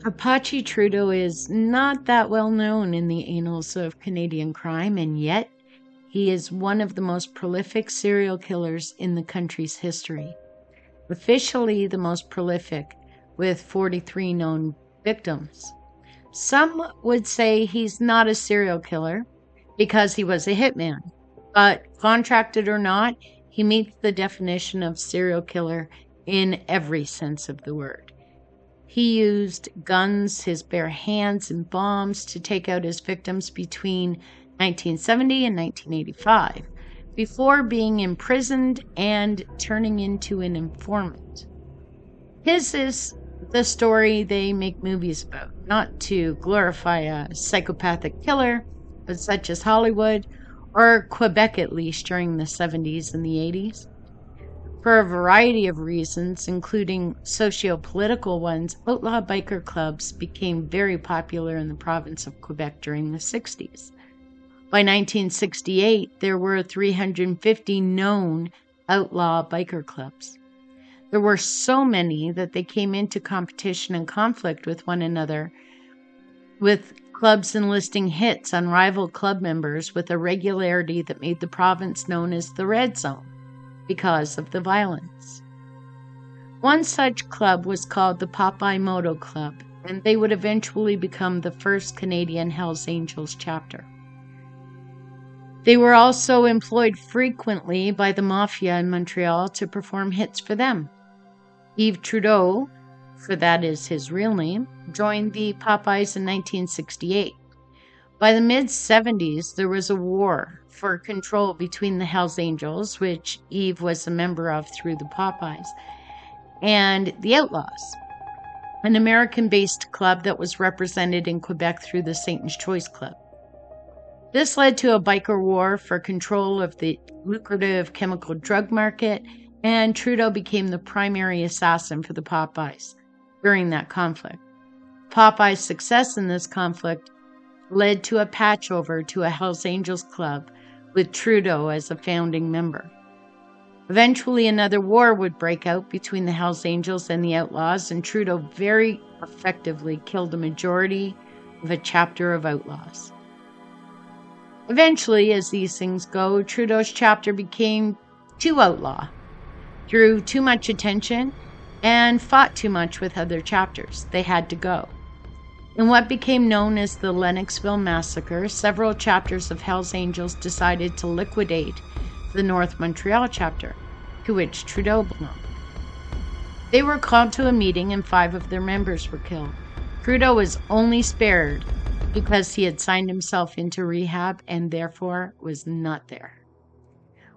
Apache Trudeau is not that well known in the annals of Canadian crime, and yet he is one of the most prolific serial killers in the country's history. Officially the most prolific, with 43 known victims. Some would say he's not a serial killer because he was a hitman, but contracted or not, he meets the definition of serial killer in every sense of the word. He used guns, his bare hands, and bombs to take out his victims between 1970 and 1985, before being imprisoned and turning into an informant. His is the story they make movies about, not to glorify a psychopathic killer, but such as Hollywood, or Quebec at least during the 70s and the 80s. For a variety of reasons, including socio-political ones, outlaw biker clubs became very popular in the province of Quebec during the 60s. By 1968, there were 350 known outlaw biker clubs. There were so many that they came into competition and conflict with one another, with clubs enlisting hits on rival club members with a regularity that made the province known as the Red Zone because of the violence. One such club was called the Popeye Moto Club, and they would eventually become the first Canadian Hells Angels chapter. They were also employed frequently by the Mafia in Montreal to perform hits for them. Yves Trudeau, for that is his real name, joined the Popeyes in 1968. By the mid-70s, there was a war for control between the Hells Angels, which Yves was a member of through the Popeyes, and the Outlaws, an American-based club that was represented in Quebec through the Satan's Choice Club. This led to a biker war for control of the lucrative chemical drug market, and Trudeau became the primary assassin for the Popeyes during that conflict. Popeye's success in this conflict led to a patchover to a Hells Angels club with Trudeau as a founding member. Eventually, another war would break out between the Hells Angels and the Outlaws, and Trudeau very effectively killed the majority of a chapter of Outlaws. Eventually, as these things go, Trudeau's chapter became too outlaw, drew too much attention, and fought too much with other chapters. They had to go. In what became known as the Lennoxville Massacre, several chapters of Hells Angels decided to liquidate the North Montreal chapter, to which Trudeau belonged. They were called to a meeting and 5 of their members were killed. Trudeau was only spared because he had signed himself into rehab and therefore was not there.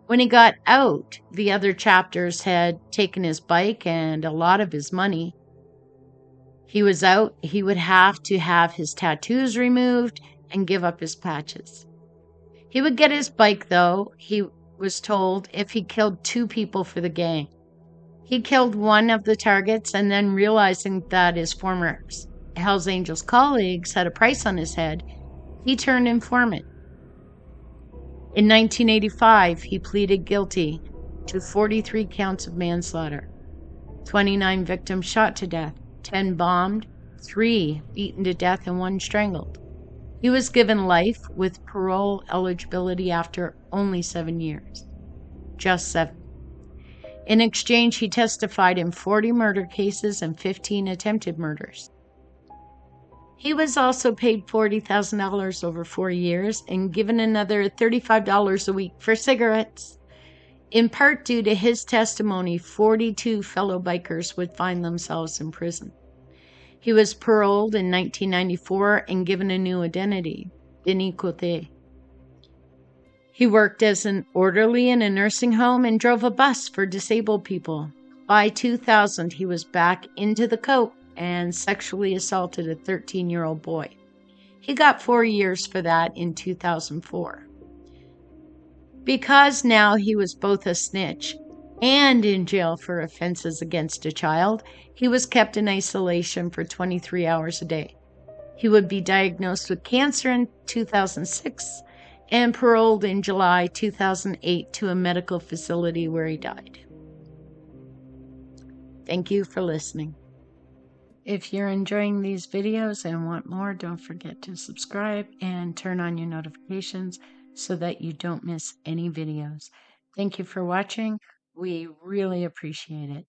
When he got out, the other chapters had taken his bike and a lot of his money. He was out, he would have to have his tattoos removed and give up his patches. He would get his bike, though, he was told, if he killed 2 people for the gang. He killed one of the targets, and then realizing that his former Hells Angels colleagues had a price on his head, he turned informant. In 1985, he pleaded guilty to 43 counts of manslaughter, 29 victims shot to death, 10 bombed, 3 beaten to death, and 1 strangled. He was given life with parole eligibility after only 7 years. Just 7. In exchange, he testified in 40 murder cases and 15 attempted murders. He was also paid $40,000 over 4 years and given another $35 a week for cigarettes. In part due to his testimony, 42 fellow bikers would find themselves in prison. He was paroled in 1994 and given a new identity, Denis Cote. He worked as an orderly in a nursing home and drove a bus for disabled people. By 2000, he was back into the coat and sexually assaulted a 13-year-old boy. He got 4 years for that in 2004. Because now he was both a snitch and in jail for offenses against a child, he was kept in isolation for 23 hours a day. He would be diagnosed with cancer in 2006 and paroled in July 2008 to a medical facility where he died. Thank you for listening. If you're enjoying these videos and want more, don't forget to subscribe and turn on your notifications so that you don't miss any videos. Thank you for watching. We really appreciate it.